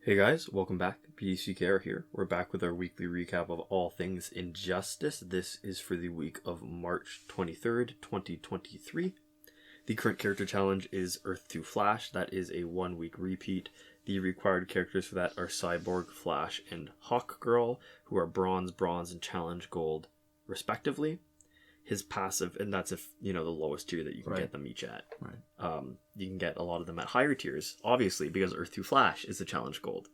Hey guys, welcome back. PCKR here. We're back with our weekly recap of all things Injustice. This is for the week of March 23rd, 2023. The current character challenge is Earth 2 Flash. That is a 1 week repeat. The required characters for that are Cyborg, Flash, and Hawkgirl, who are bronze, and challenge gold, respectively. His passive, and that's if the lowest tier that you can get them each at. Right. You can get a lot of them at higher tiers, obviously, because Earth 2 Flash is the challenge gold.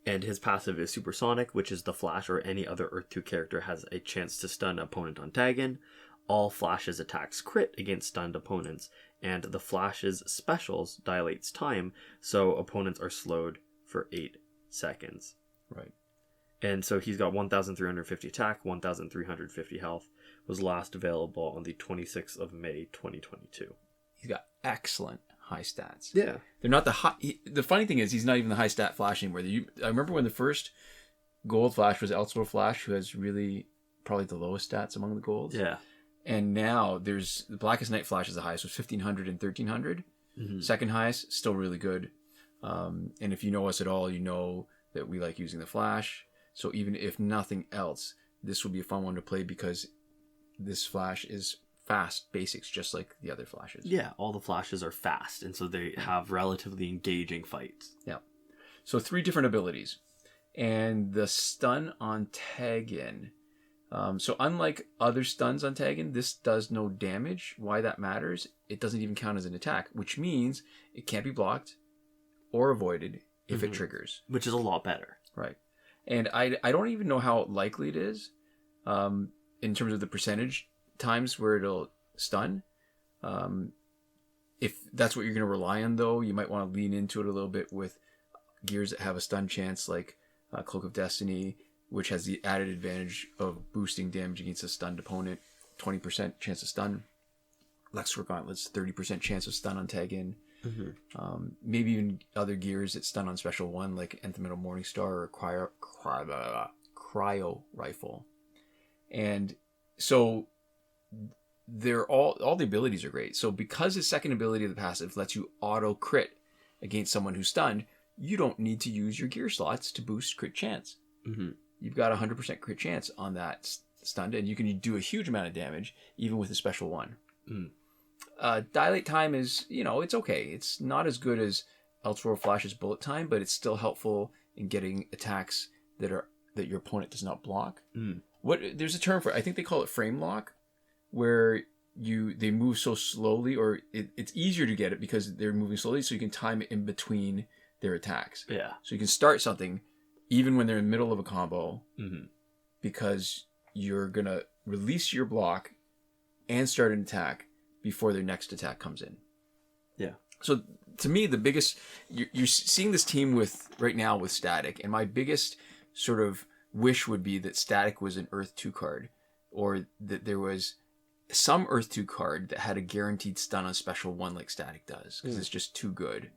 And his passive is Supersonic, which is the Flash or any other Earth 2 character has a chance to stun an opponent on tag-in. All Flash's attacks crit against stunned opponents, and the Flash's specials dilates time, so opponents are slowed for 8 seconds. Right. And so he's got 1,350 attack, 1,350 health, was last available on the 26th of May, 2022. He's got excellent high stats. Yeah. They're not the high... The funny thing is, he's not even the high stat Flash anymore. I remember when the first gold Flash was Astro Flash, who has really probably the lowest stats among the golds. Yeah. And now there's... The Blackest Night Flash is the highest, was 1,500 and 1,300. Mm-hmm. Second highest, still really good. And if you know us at all, you know that we like using the Flash. So even if nothing else, this will be a fun one to play because this Flash is fast basics, just like the other Flashes. Yeah, all the Flashes are fast, and so they have relatively engaging fights. Yeah. So 3 different abilities. And the stun on tag-in. So unlike other stuns on tag-in, this does no damage. Why that matters, it doesn't even count as an attack, which means it can't be blocked or avoided if it triggers. Which is a lot better. Right. And I don't even know how likely it is in terms of the percentage times where it'll stun. If that's what you're going to rely on, though, you might want to lean into it a little bit with gears that have a stun chance, like Cloak of Destiny, which has the added advantage of boosting damage against a stunned opponent, 20% chance of stun. Lexor Gauntlets, 30% chance of stun on tag-in. Mm-hmm. Maybe even other gears that stun on special 1, like Nth Metal Morningstar or Cryo Rifle. And so they're all the abilities are great. So because his second ability of the passive lets you auto crit against someone who's stunned, you don't need to use your gear slots to boost crit chance. Mm-hmm. You've got 100% crit chance on that stunned, and you can do a huge amount of damage even with a special 1. Mm. Dilate time is, it's okay. It's not as good as Astro Flash's bullet time, but it's still helpful in getting attacks that your opponent does not block. Mm. There's a term for it. I think they call it frame lock, where they move so slowly, or it's easier to get it because they're moving slowly, so you can time it in between their attacks. Yeah. So you can start something even when they're in the middle of a combo, because you're gonna release your block and start an attack before their next attack comes in. Yeah. So to me, the biggest... You're seeing this team right now with Static, and my biggest sort of wish would be that Static was an Earth 2 card, or that there was some Earth 2 card that had a guaranteed stun on special 1 like Static does, because it's just too good.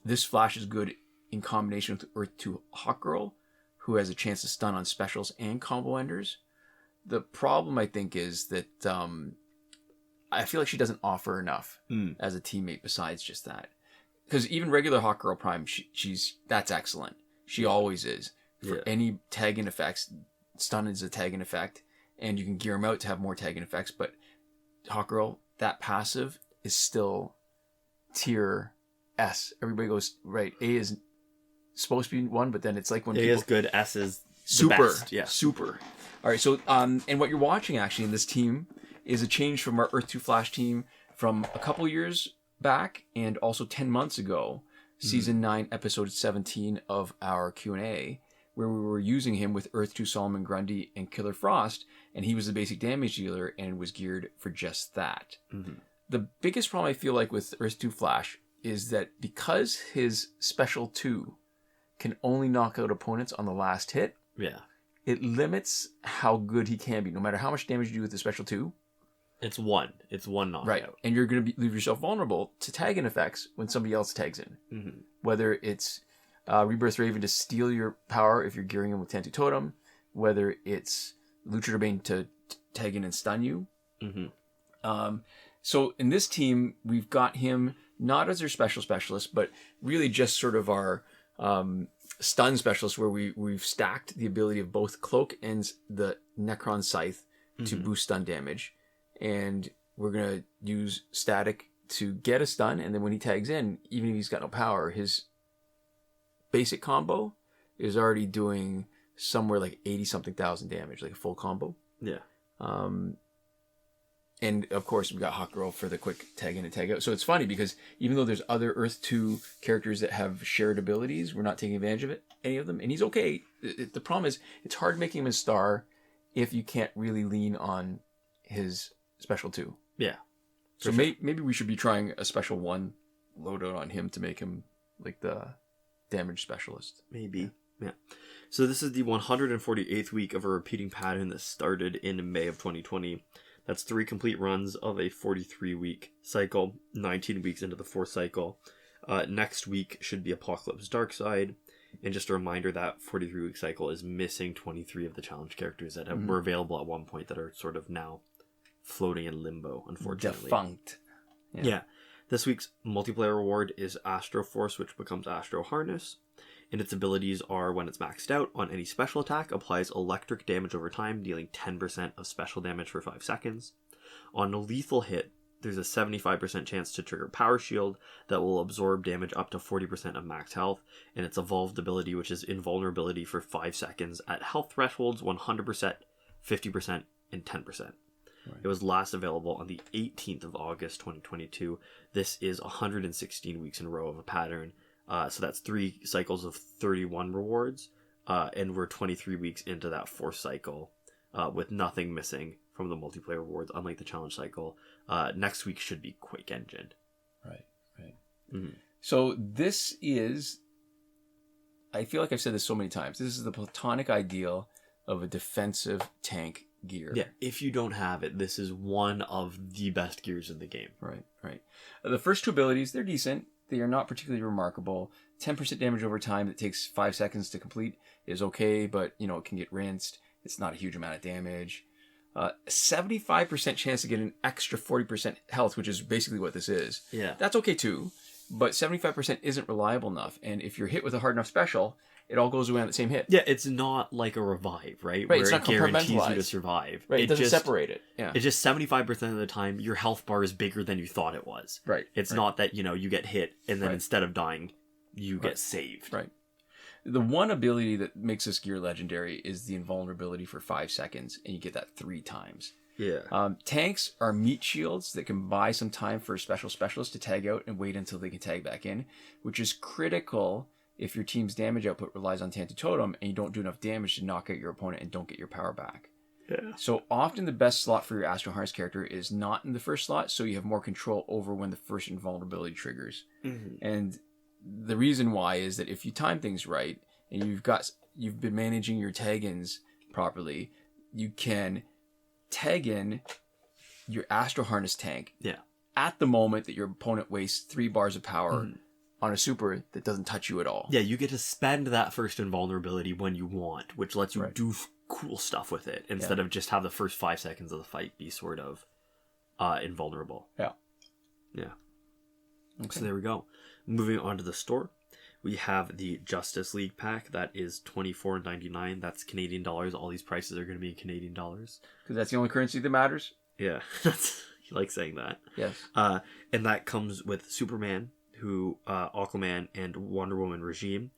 This Flash is good in combination with Earth 2 Hawkgirl, who has a chance to stun on specials and combo enders. The problem, I think, is that... I feel like she doesn't offer enough as a teammate besides just that. Because even regular Hawkgirl Prime, that's excellent. She always is. For any tag-in effects, stun is a tag-in effect, and you can gear them out to have more tag-in effects, but Hawkgirl, that passive is still tier S. Everybody goes, right, A is supposed to be 1, but then it's like when A people... is good, S is super, the best. Yeah. Super. All right, so, and what you're watching, actually, in this team... is a change from our Earth 2 Flash team from a couple years back and also 10 months ago, Season 9, Episode 17 of our Q&A, where we were using him with Earth 2 Solomon Grundy and Killer Frost, and he was the basic damage dealer and was geared for just that. Mm-hmm. The biggest problem I feel like with Earth 2 Flash is that because his Special 2 can only knock out opponents on the last hit, it limits how good he can be. No matter how much damage you do with the Special 2, It's one knockout. Right. And you're going to leave yourself vulnerable to tag-in effects when somebody else tags in. Mm-hmm. Whether it's Rebirth Raven to steal your power if you're gearing him with Tantu Totem. Whether it's Luchador Bane to tag in and stun you. Mm-hmm. So in this team, we've got him not as our specialist, but really just sort of our stun specialist where we've stacked the ability of both Cloak and the Necron Scythe to boost stun damage. And we're going to use Static to get a stun, and then when he tags in, even if he's got no power, his basic combo is already doing somewhere like 80-something thousand damage, like a full combo. Yeah. And of course, we got Hawk Girl for the quick tag in and tag out. So it's funny because even though there's other Earth 2 characters that have shared abilities, we're not taking advantage of it, any of them. And he's okay. The problem is, it's hard making him a star if you can't really lean on his special 2. Yeah. So maybe we should be trying a special 1 loadout on him to make him like the damage specialist. Maybe. Yeah. So this is the 148th week of a repeating pattern that started in May of 2020. That's 3 complete runs of a 43-week cycle, 19 weeks into the 4th cycle. Next week should be Apocalypse Darkside. And just a reminder, that 43-week cycle is missing 23 of the challenge characters that were available at one point that are sort of now floating in limbo, unfortunately. Defunct. Yeah. This week's multiplayer reward is Astro Force, which becomes Astro Harness. And its abilities are, when it's maxed out on any special attack, applies electric damage over time, dealing 10% of special damage for 5 seconds. On a lethal hit, there's a 75% chance to trigger Power Shield that will absorb damage up to 40% of max health, and its evolved ability, which is Invulnerability for 5 seconds at health thresholds 100%, 50%, and 10%. Right. It was last available on the 18th of August 2022. This is 116 weeks in a row of a pattern. So that's 3 cycles of 31 rewards, and we're 23 weeks into that 4th cycle with nothing missing from the multiplayer rewards, unlike the challenge cycle. Next week should be Quick Engine. Right. Mm-hmm. So this is, I feel like I've said this so many times, this is the platonic ideal of a defensive tank gear. Yeah, if you don't have it, this is one of the best gears in the game. Right. The first 2 abilities, they're decent. They are not particularly remarkable. 10% damage over time that takes 5 seconds to complete is okay, but, it can get rinsed. It's not a huge amount of damage. 75% chance to get an extra 40% health, which is basically what this is. Yeah. That's okay too, but 75% isn't reliable enough. And if you're hit with a hard enough special, it all goes away on the same hit. Yeah, it's not like a revive, right? Right, Where it's not it guarantees you to compartmentalized. survive. Right, it doesn't separate it. Yeah. It's just 75% of the time, your health bar is bigger than you thought it was. Right. It's not that, you get hit, and then Right. instead of dying, you get saved. Right. The one ability that makes this gear legendary is the invulnerability for 5 seconds, and you get that 3 times. Yeah. Tanks are meat shields that can buy some time for a specialist to tag out and wait until they can tag back in, which is critical if your team's damage output relies on Tanta Totem and you don't do enough damage to knock out your opponent and don't get your power back. Yeah. So often the best slot for your Astro Harness character is not in the first slot, so you have more control over when the first invulnerability triggers. Mm-hmm. And the reason why is that if you time things right and you've been managing your tag-ins properly, you can tag in your Astro Harness tank at the moment that your opponent wastes 3 bars of power on a super that doesn't touch you at all. Yeah, you get to spend that first invulnerability when you want, which lets you do cool stuff with it instead of just have the first 5 seconds of the fight be sort of invulnerable. Yeah. Okay. So there we go. Moving on to the store, we have the Justice League pack that is $24.99. That's Canadian dollars. All these prices are going to be in Canadian dollars because that's the only currency that matters. Yeah, you like saying that. Yes. And that comes with Superman, Aquaman, and Wonder Woman Regime.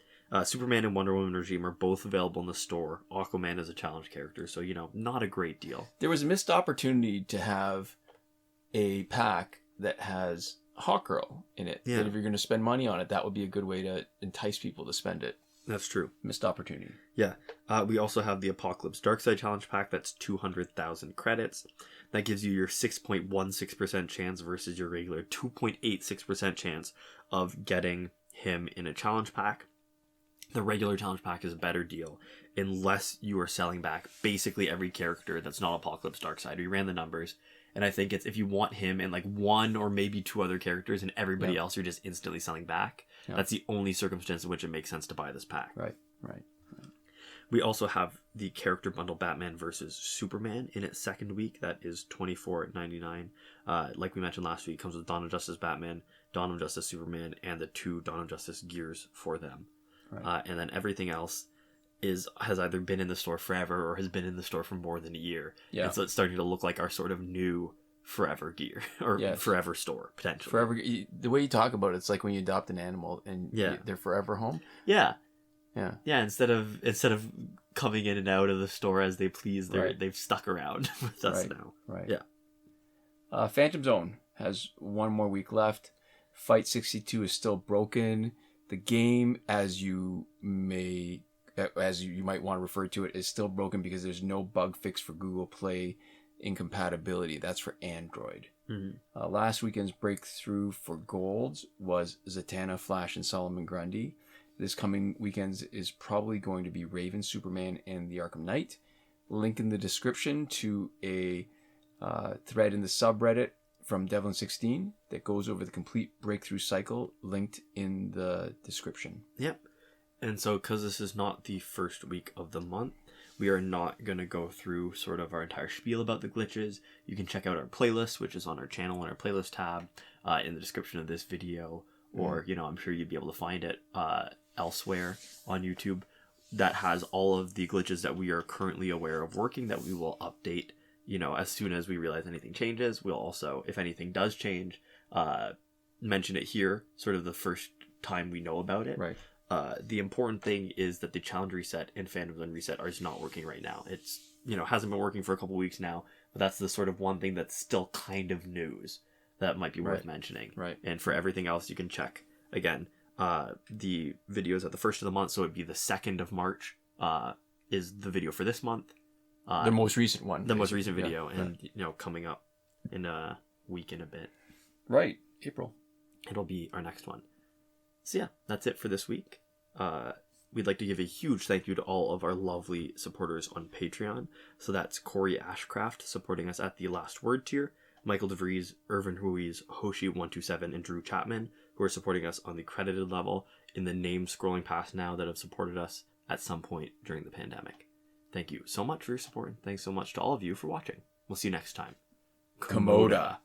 Superman and Wonder Woman Regime are both available in the store. Aquaman is a challenge character, so not a great deal. There was a missed opportunity to have a pack that has Hawkgirl in it. Yeah. And if you're going to spend money on it, that would be a good way to entice people to spend it. That's true. Missed opportunity. Yeah. We also have the Apocalypse Darkside Challenge Pack. That's 200,000 credits. That gives you your 6.16% chance versus your regular 2.86% chance of getting him in a challenge pack. The regular challenge pack is a better deal unless you are selling back basically every character that's not Apocalypse Darkside. We ran the numbers. And I think it's if you want him and like 1 or maybe 2 other characters and everybody else you're just instantly selling back. Yep. That's the only circumstance in which it makes sense to buy this pack. Right. We also have the character bundle Batman versus Superman in its second week. That is $24.99. Like we mentioned last week, it comes with Dawn of Justice Batman, Dawn of Justice Superman, and the 2 Dawn of Justice gears for them. Right. And then everything else has either been in the store forever or has been in the store for more than a year. Yeah. And so it's starting to look like our sort of new forever gear or Yes. forever store potentially. Forever. The way you talk about it, it's like when you adopt an animal and Yeah. they're forever home. Yeah. Yeah. Yeah. Instead of coming in and out of the store as they please, they've stuck around with us now. Right. Yeah. Phantom Zone has one more week left. Fight 62 is still broken. The game, as you might want to refer to it, is still broken because there's no bug fix for Google Play incompatibility. That's for Android. Mm-hmm. Last weekend's breakthrough for golds was Zatanna, Flash, and Solomon Grundy. This coming weekend is probably going to be Raven, Superman, and the Arkham Knight. Link in the description to a thread in the subreddit from Devlin16 that goes over the complete breakthrough cycle, linked in the description. Yep. And so because this is not the first week of the month, we are not going to go through sort of our entire spiel about the glitches. You can check out our playlist, which is on our channel in our playlist tab in the description of this video, or, I'm sure you'd be able to find it elsewhere on YouTube. That has all of the glitches that we are currently aware of working that we will update, as soon as we realize anything changes. We'll also, if anything does change, mention it here, sort of the first time we know about it. Right. The important thing is that the challenge reset and Phantom Zone reset is not working right now. It's, hasn't been working for a couple weeks now, but that's the sort of one thing that's still kind of news that might be worth mentioning. Right. And for everything else, you can check, again, the videos at the first of the month, so it'd be the 2nd of March is the video for this month. The most recent one. The most recent video, and, coming up in a week and a bit. Right. April. It'll be our next one. So yeah, that's it for this week. We'd like to give a huge thank you to all of our lovely supporters on Patreon. So that's Korey Ashcraft supporting us at the Last Word tier, Michael Devries, Irvin Ruiz, Hoshi 127, and Drew Chapman, who are supporting us on the credited level in the names scrolling past now that have supported us at some point during the pandemic. Thank you so much for your support, and thanks so much to all of you for watching. We'll see you next time. Komoda.